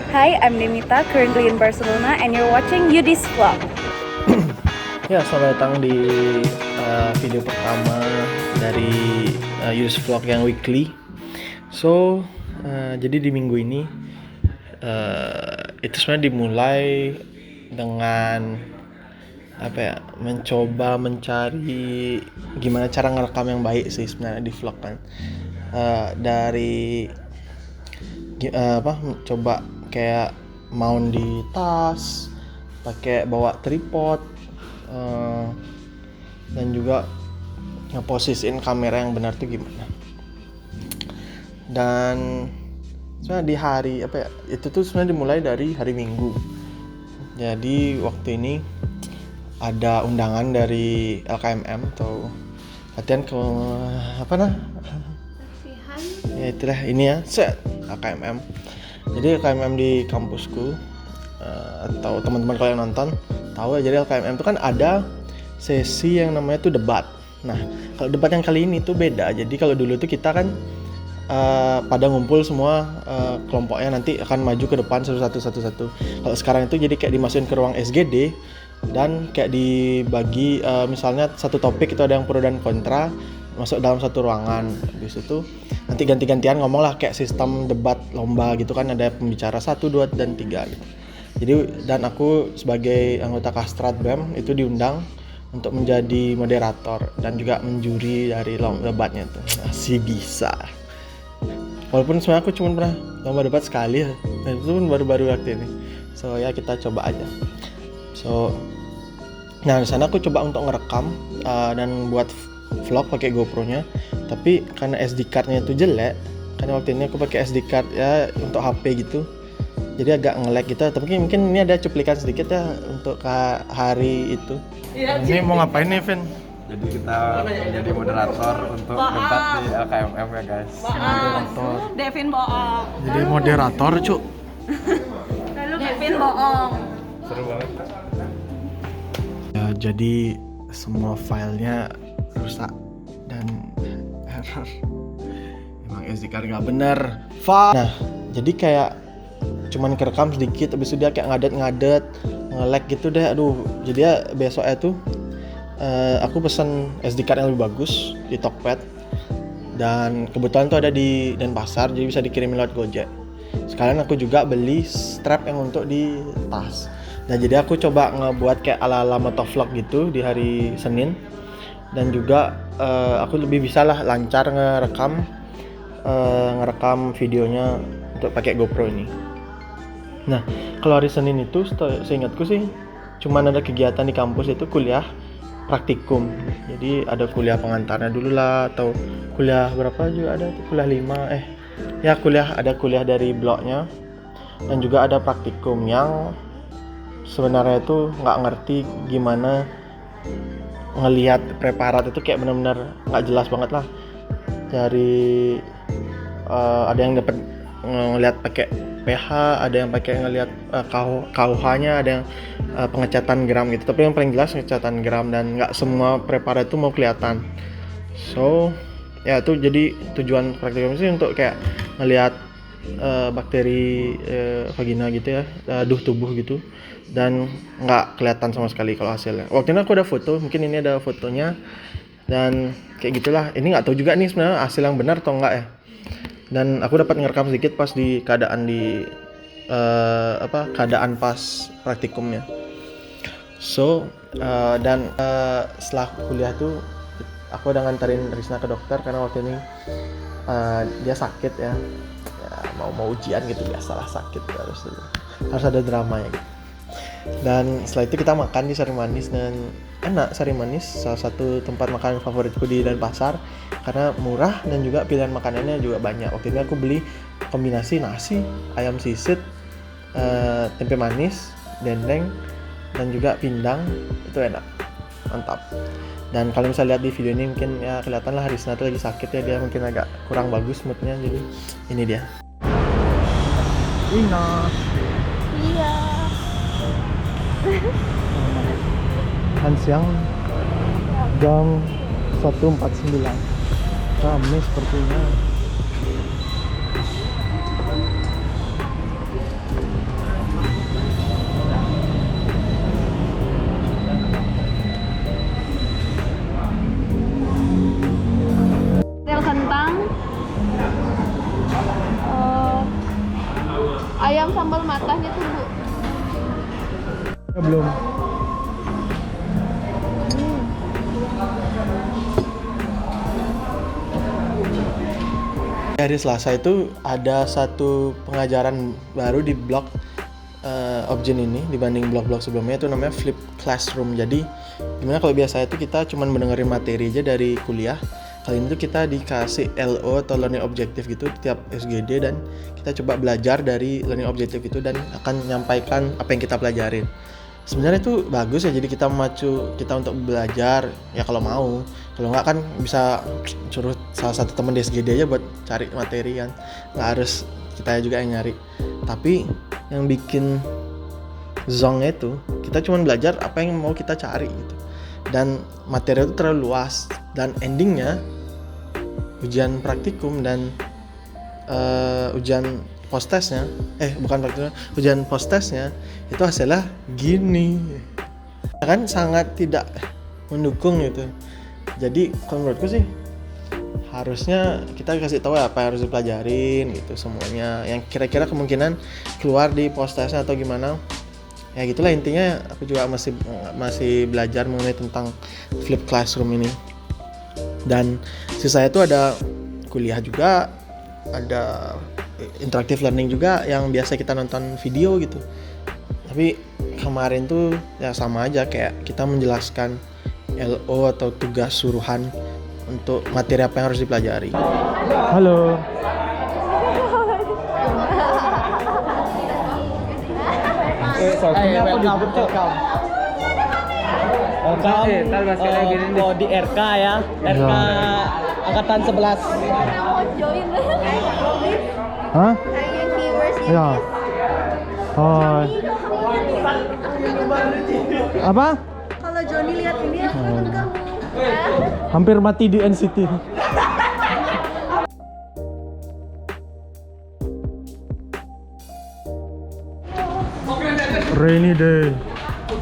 Hi, I'm Demita, currently in Barcelona, and you're watching Yudis Vlog. Ya, selamat datang di video pertama dari Yudis Vlog yang weekly. So, jadi di minggu ini itu sebenarnya dimulai dengan mencoba mencari gimana cara ngerekam yang baik sih sebenarnya di vlog kan. Dari coba kayak mount di tas, pakai bawa tripod, dan juga ngeposisiin kamera yang benar tuh gimana. Dan sebenarnya di hari itu tuh sebenarnya dimulai dari hari Minggu. Jadi waktu ini ada undangan dari LKMM atau latihan ke ya itulah ini ya LKMM. Jadi LKMM di kampusku, atau teman-teman kalau yang nonton tahu ya, jadi LKMM itu kan ada sesi yang namanya tuh debat. Nah, kalau debat yang kali ini tuh beda. Jadi kalau dulu tuh kita kan pada ngumpul semua, kelompoknya nanti akan maju ke depan satu-satu. Kalau sekarang itu jadi kayak dimasukin ke ruang SGD dan kayak dibagi, misalnya satu topik itu ada yang pro dan kontra, masuk dalam satu ruangan. Habis itu nanti ganti-gantian ngomong lah, kayak sistem debat lomba gitu kan, ada pembicara 1, 2, dan 3 gitu. Jadi dan aku sebagai anggota Kastrat BEM itu diundang untuk menjadi moderator dan juga menjuri dari lomba debatnya tuh. Masih bisa. Walaupun sebenarnya aku cuma pernah lomba debat sekali ya, dan itu pun baru-baru waktu ini. So ya kita coba aja. Nah di sana aku coba untuk ngerekam dan buat vlog pakai GoPro-nya, tapi karena SD card-nya itu jelek, karena waktu ini aku pakai SD card ya untuk HP gitu, jadi agak nge-lag gitu. Tapi mungkin ini ada cuplikan sedikit ya untuk hari itu. Ini mau ngapain nih, Vin? Jadi kita jadi moderator untuk debat di LKMM ya guys. Moderator. Devin bohong. Jadi moderator, Cuk. Devin bohong. Seru banget. Ya, jadi semua filenya rusak dan error. Emang SD card nggak bener. Nah, jadi kayak cuman kerekam sedikit, habis itu dia kayak ngadet, nge-lag gitu deh. Aduh, jadi ya besoknya tuh aku pesen SD card yang lebih bagus di Tokped, dan kebetulan tuh ada di Denpasar, jadi bisa dikirimin lewat Gojek. Sekalian aku juga beli strap yang untuk di tas. Nah jadi aku coba ngebuat kayak ala-ala motovlog gitu di hari Senin, dan juga aku lebih bisa lah lancar ngerekam videonya untuk pakai GoPro ini. Nah kalau hari Senin itu seingatku sih cuman ada kegiatan di kampus, itu kuliah praktikum. Jadi ada kuliah pengantarnya dulu lah, atau kuliah berapa juga ada, kuliah 5 ada kuliah dari blognya, dan juga ada praktikum yang sebenarnya itu nggak ngerti gimana ngelihat preparat itu, kayak benar-benar nggak jelas banget lah. Dari ada yang dapat ngelihat pakai pH, ada yang pakai ngelihat KUH-nya, ada yang pengecatan gram gitu. Tapi yang paling jelas pengecatan gram, dan nggak semua preparat itu mau kelihatan. So ya itu jadi tujuan praktikum sih untuk kayak ngelihat bakteri vagina gitu ya, duh tubuh gitu, dan nggak kelihatan sama sekali kalau hasilnya. Waktu itu aku ada foto, mungkin ini ada fotonya, dan kayak gitulah. Ini nggak tahu juga nih sebenarnya hasil yang benar atau enggak ya. Dan aku dapat ngerekam sedikit pas di keadaan keadaan pas praktikumnya. So dan setelah kuliah tuh aku udah nganterin Risna ke dokter karena waktu ini dia sakit ya mau ujian gitu, biasalah sakit harus ada drama ya gitu. Dan setelah itu kita makan di Sari Manis, dan enak. Sari Manis salah satu tempat makan favoritku di Denpasar karena murah dan juga pilihan makanannya juga banyak. Waktu ini aku beli kombinasi nasi, ayam sisit, tempe manis, dendeng, dan juga pindang. Itu enak, mantap. Dan kalau misalnya lihat di video ini mungkin ya kelihatan lah Risna tuh lagi sakit ya, dia mungkin agak kurang bagus moodnya. Jadi ini dia. Rina. Iya. Makan siang jam 1.49. Ramai sepertinya. Ayam sambal matahnya tuh Bu. Belum. Hari Selasa itu ada satu pengajaran baru di blog Objin ini dibanding blog-blog sebelumnya, itu namanya Flip Classroom. Jadi gimana kalau biasa itu kita cuma mendengarin materi aja dari kuliah, kali ini tuh kita dikasih LO atau learning objective gitu tiap SGD, dan kita coba belajar dari learning objective itu dan akan menyampaikan apa yang kita pelajarin. Sebenarnya itu bagus ya, jadi kita memacu kita untuk belajar ya kalau mau. Kalau nggak kan bisa suruh salah satu teman di SGD aja buat cari materi kan, nggak harus kita juga yang nyari. Tapi yang bikin zongnya itu kita cuma belajar apa yang mau kita cari gitu, dan materi itu terlalu luas, dan endingnya ujian praktikum dan ujian post-testnya bukan praktikum, ujian post-testnya itu hasilnya gini kan, sangat tidak mendukung gitu. Jadi kalau menurutku sih harusnya kita kasih tahu apa yang harus dipelajarin gitu semuanya, yang kira-kira kemungkinan keluar di post-testnya atau gimana. Ya gitulah intinya, aku juga masih belajar mengenai tentang Flip Classroom ini. Dan sisanya itu ada kuliah juga, ada interactive learning juga yang biasa kita nonton video gitu. Tapi kemarin tuh ya sama aja kayak kita menjelaskan LO atau tugas suruhan untuk materi apa yang harus dipelajari. Halo. Oh di RK ya, RK angkatan 11. Hah? Ya. Oh. Apa? Kalau Joni lihat ini aku kangen kamu. Hampir mati di NCT. Rainy day.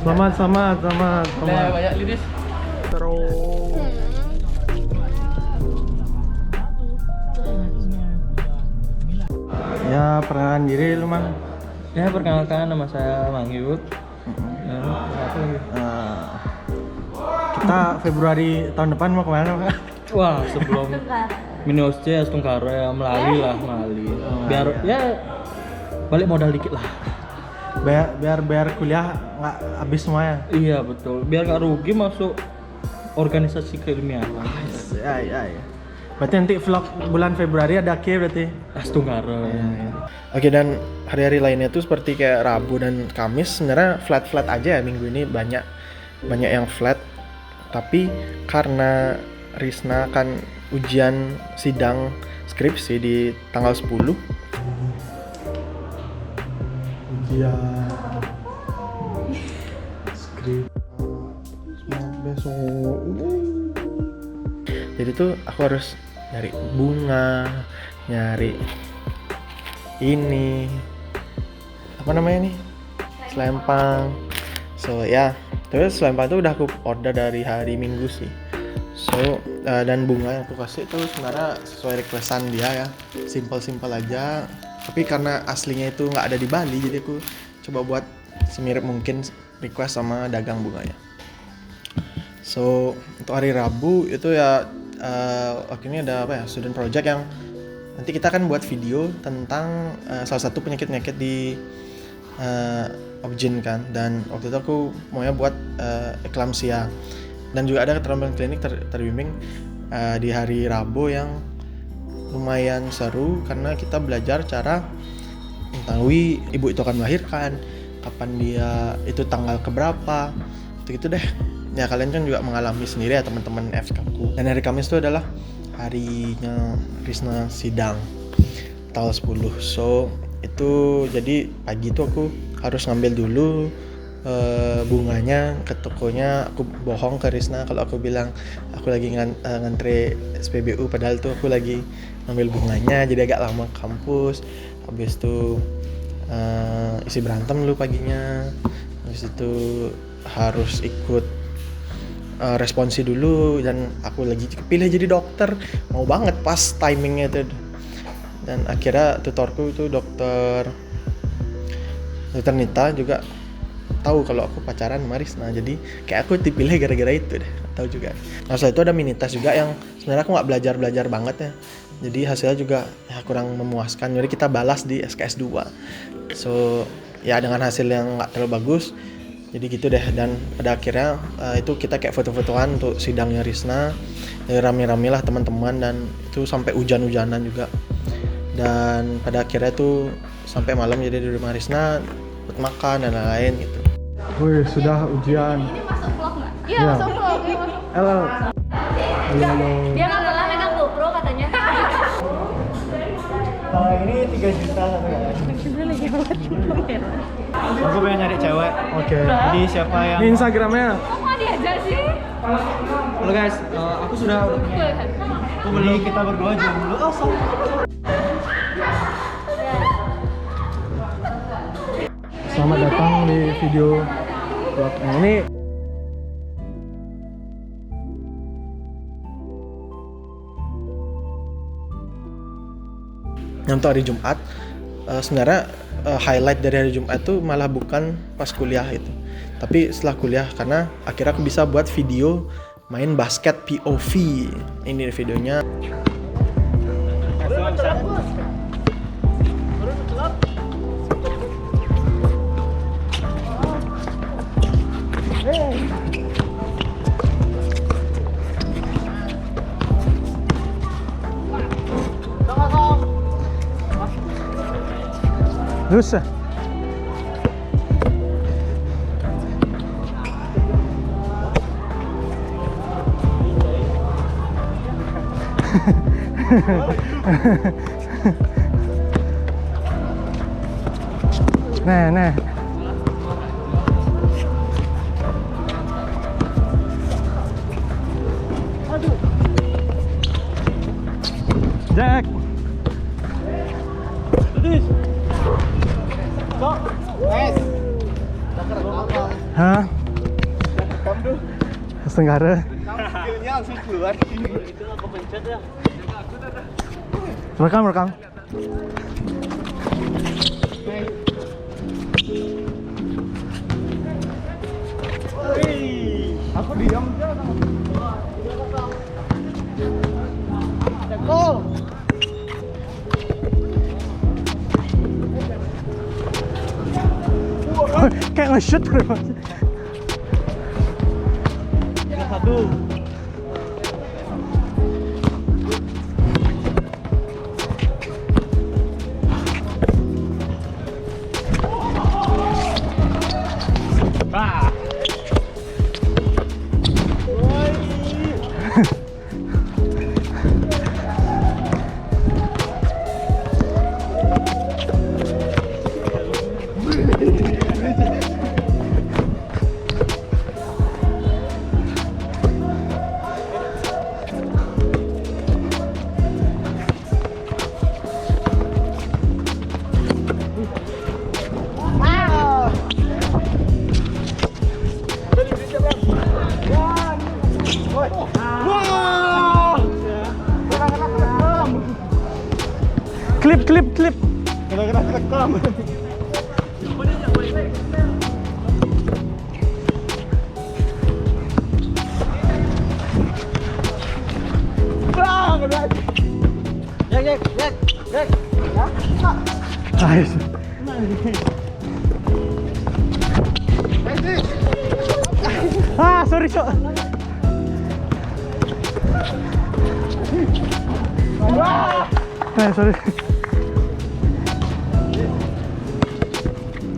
Selamat. Banyak lidis. Terus. Ya, perkenalan diri lu, Mang. Ya, perkenalkan, nama saya Mang Yud. Dan apa lagi? Kita Februari tahun depan mau kemana, Pak? Wah, sebelum Minus C, Astungkara, Melali. Biar ya balik modal dikit lah. Biar kuliah nggak habis semua ya. Iya betul, biar nggak rugi masuk organisasi keilmiahan. Ya. Berarti nanti vlog bulan Februari ada K berarti. Astungkara. Ya. Oke, dan hari-hari lainnya tuh seperti kayak Rabu dan Kamis sebenarnya flat aja ya, minggu ini banyak yang flat. Tapi karena Risna kan ujian sidang skripsi di tanggal 10. Ujian skripsi besok. Jadi tuh aku harus nyari bunga, nyari ini apa namanya nih, selempang. So ya, terus selempang itu udah aku order dari hari Minggu sih. So dan bunga yang aku kasih itu sebenarnya sesuai requestan dia ya, simple aja. Tapi karena aslinya itu nggak ada di Bali, jadi aku coba buat semirip mungkin request sama dagang bunganya. So untuk hari Rabu itu ya ini ada apa ya, student project yang nanti kita akan buat video tentang salah satu penyakit di Objin kan, dan waktu itu aku maunya buat eklamsia, dan juga ada keterampilan klinik terbimbing di hari Rabu yang lumayan seru karena kita belajar cara mengetahui ibu itu akan melahirkan, kapan dia itu tanggal keberapa, gitu deh. Ya kalian kan juga mengalami sendiri ya teman-teman FK-ku. Dan hari Kamis itu adalah harinya Risna sidang tanggal 10. So itu jadi pagi itu aku harus ngambil dulu bunganya ke tokonya. Aku bohong ke Risna kalau aku bilang aku lagi ngantre SPBU, padahal tuh aku lagi ngambil bunganya, jadi agak lama ke kampus. Habis itu isi berantem dulu paginya. Habis itu harus ikut responsi dulu, dan aku lagi kepilih jadi dokter, mau banget pas timingnya itu. Dan akhirnya tutorku itu dokter Ternyata juga tahu kalau aku pacaran sama Risna, jadi kayak aku dipilih gara-gara itu deh, tahu juga. Nah setelah itu ada mini tes juga yang sebenarnya aku nggak belajar banget ya, jadi hasilnya juga ya kurang memuaskan, jadi kita balas di SKS 2. So ya dengan hasil yang nggak terlalu bagus, jadi gitu deh. Dan pada akhirnya itu kita kayak foto-fotoan untuk sidangnya Risna, rame-rame lah teman-teman, dan itu sampai hujan-hujanan juga. Dan pada akhirnya tuh sampai malam jadi di rumah Risna buat makan dan lain-lain gitu. Wih, sudah ujian. Ini masuk vlog nggak? Iya, Ya. masuk vlog. Ini masuk. Halo. Halo. Dia nggak pernah megang GoPro katanya. Ini 3 juta satu ya. Aku pengen nyari cewek. Oke. Jadi siapa yang? Ini Instagramnya. Kok nggak diajak sih? Halo guys, aku sudah Aku beli, kita berdua jomblo. Oh, Selamat datang di video vlog ini. Untuk hari Jumat, sebenarnya highlight dari hari Jumat itu malah bukan pas kuliah itu, tapi setelah kuliah, karena akhirnya aku bisa buat video main basket POV. Ini videonya. Lusa. Nah. Jack. Hah? Tenggara. Skillnya langsung keluar. Itu aku pencet ya. Rekam. Aku diam aja. Gol. Kayak nge-shoot bro. Satu. Klip. Kena rekam. Nice. Sorry, Cok. Sorry.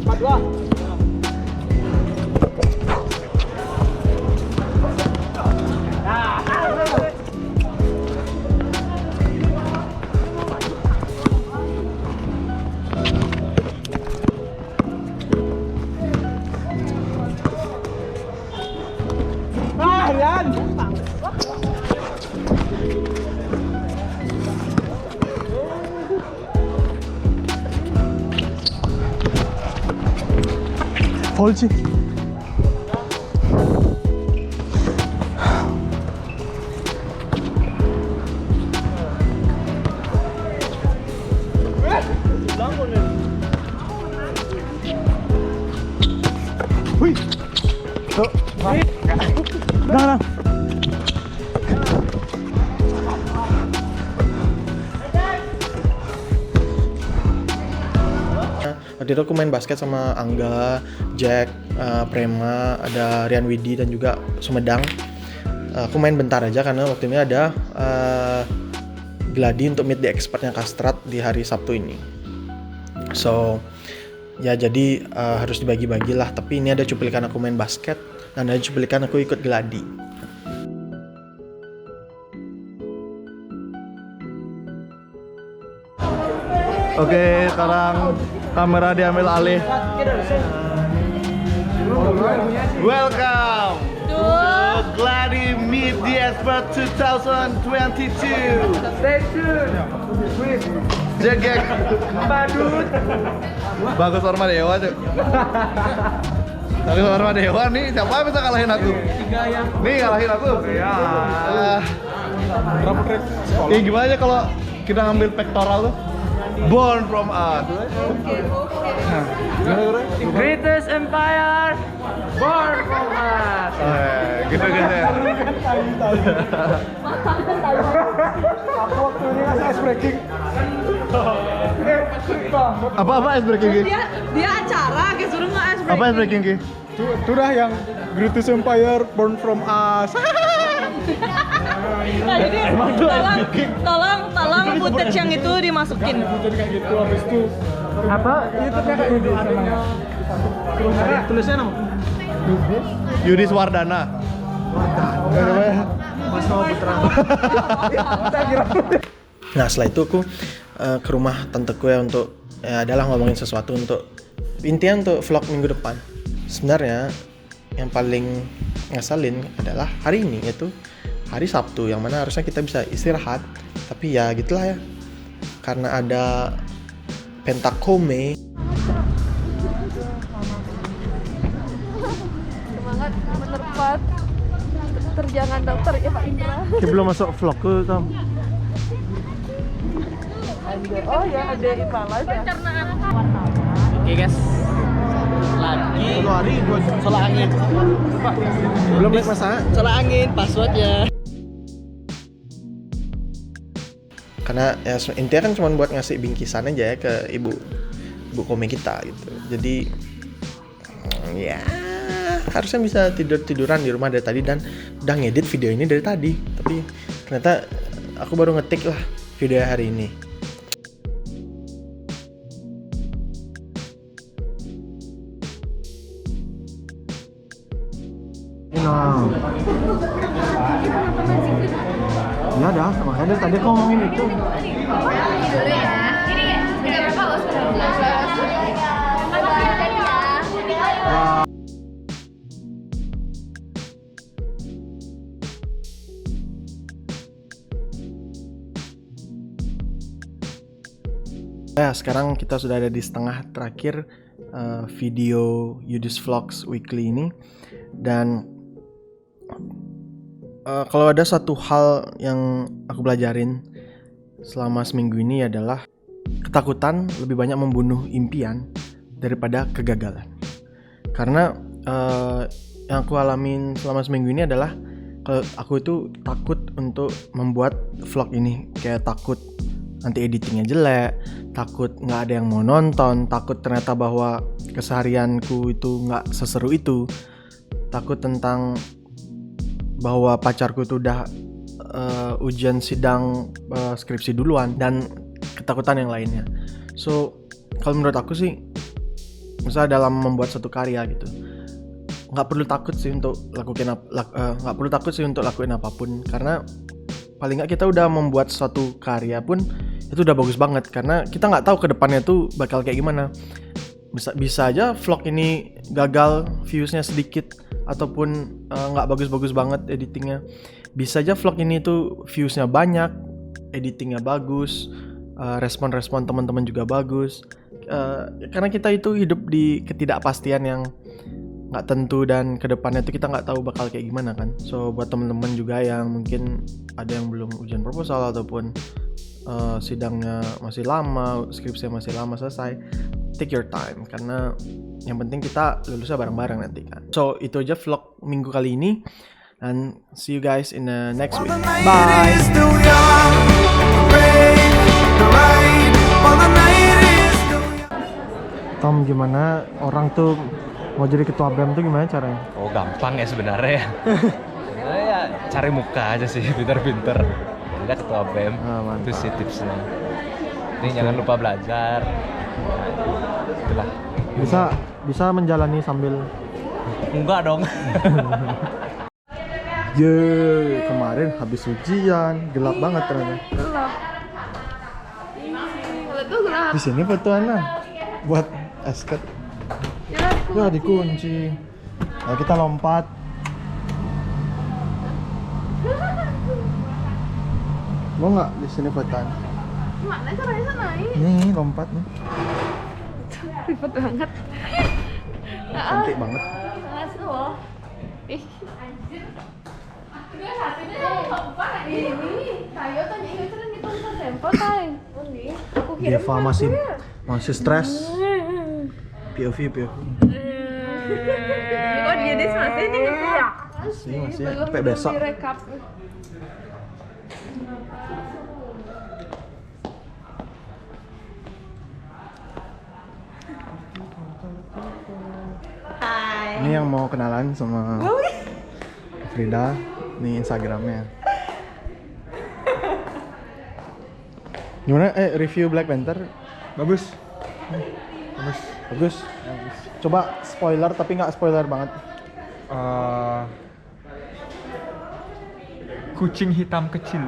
4-2. Polci. Waktu itu aku main basket sama Angga, Jack, Prema, ada Rian Widi dan juga Sumedang. Aku main bentar aja karena waktu ini ada gladi untuk meet the expertnya Kastrat di hari Sabtu ini. So ya jadi harus dibagi-bagi lah. Tapi ini ada cuplikan aku main basket dan ada cuplikan aku ikut gladi. Oke, sekarang kamera diambil alih. Welcome to Gladi Meet the Expert 2022. Stay tuned. Jegek badut. Bagus Orma Dewa tuh. Bagus Orma Dewa nih, siapa bisa kalahin aku? Nih kalahin aku. Ya. Gimana kalau kita ngambil pektoral tuh? Born from us. Greatest empire born from us. Gitu gitu. Apa ice breaking Ki? Dia acara kayak suruh nge-ice breaking. Apa ice breaking Ki? Itu dah yang Greatest Empire Born From Us. Nah, jadi tolong footage yang itu dimasukin. Jadi kayak gitu habis itu apa? Itu kayak gitu namanya. Tulisnya nama? Yudis Wardana. Mas mau Putra. Nah setelah itu aku ke rumah tanteku ya untuk adalah ngomongin sesuatu untuk intinya untuk vlog minggu depan. Sebenarnya yang paling ngeselin adalah hari ini, yaitu hari Sabtu, yang mana harusnya kita bisa istirahat, tapi ya gitulah ya, karena ada Pentakome. Semangat menerpat terjangan dokter ya Pak Indra. Kita belum masuk vlog tuh Tom. Oh ya, ada Ipala ya. Oke guys, lagi hari gue salah angin. Belum naik masa? salah angin passwordnya. Karena ya intinya kan cuma buat ngasih bingkisan aja ya ke ibu komik kita gitu. Jadi ya harusnya bisa tiduran di rumah dari tadi dan udah ngedit video ini dari tadi. Tapi ternyata aku baru ngetik lah video hari ini. Nah, ya dah, makanya dari tadi aku ngomongin itu. Dulu ya. Ini udah berapa lo? 19. Makasih ya tadi ya. Ya, sekarang kita sudah ada di setengah terakhir video Yudis Vlogs Weekly ini. Dan kalau ada satu hal yang aku pelajarin selama seminggu ini adalah ketakutan lebih banyak membunuh impian daripada kegagalan. Karena yang aku alamin selama seminggu ini adalah kalau aku itu takut untuk membuat vlog ini, kayak takut nanti editingnya jelek, takut nggak ada yang mau nonton, takut ternyata bahwa keseharianku itu nggak seseru itu, takut tentang bahwa pacarku tuh udah ujian sidang skripsi duluan, dan ketakutan yang lainnya. So kalau menurut aku sih, misalnya dalam membuat satu karya gitu, nggak perlu takut sih untuk lakuin lakuin apapun, karena paling nggak kita udah membuat suatu karya pun itu udah bagus banget, karena kita nggak tahu ke depannya tuh bakal kayak gimana. Bisa aja vlog ini gagal, viewsnya sedikit, ataupun nggak bagus-bagus banget editingnya. Bisa aja vlog ini tuh viewsnya banyak, editingnya bagus, respon-respon teman-teman juga bagus. Karena kita itu hidup di ketidakpastian yang nggak tentu, dan kedepannya tuh kita nggak tahu bakal kayak gimana kan. So buat teman-teman juga yang mungkin ada yang belum ujian proposal ataupun sidangnya masih lama, skripsinya masih lama selesai, take your time karena yang penting kita lulusnya bareng-bareng nanti kan. So itu aja vlog minggu kali ini, and see you guys in the next week. Bye. Tom, gimana orang tuh mau jadi ketua BEM tuh gimana caranya? Oh gampang ya sebenarnya ya. Sebenarnya ya cari muka aja sih, pinter-pinter. Enggak ketua BEM, Mantap. itu sih tipsnya. Ini jangan lupa belajar. Itulah. Bisa menjalani sambil Enggak dong. kemarin habis ujian gelap banget ternyata. Di sini fotoannya buat esket. Ya dikunci. Nah, kita lompat. Mau nggak di sini fotoan? Mana caranya naik? Nih lompat nih. Ribet banget. Cantik banget. Kelas loh. Ih. Ini, tayo tanya itu kan itu bisa sampel tay. Aku kira Deva masih stres. POV. Oh dia masih nih. Masih sampai besok. Direkap. Ini yang mau kenalan sama Frida, nih Instagramnya. Gimana? Review Black Panther? Bagus. Bagus. Coba spoiler tapi nggak spoiler banget. Kucing hitam kecil.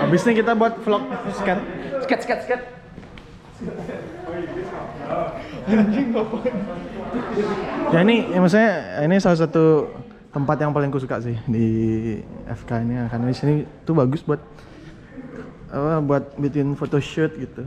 Abis ini kita buat vlog sket. Ya ini, ya maksudnya ini salah satu tempat yang paling ku suka sih di FK ini, karena di sini tuh bagus buat bikin photoshoot gitu.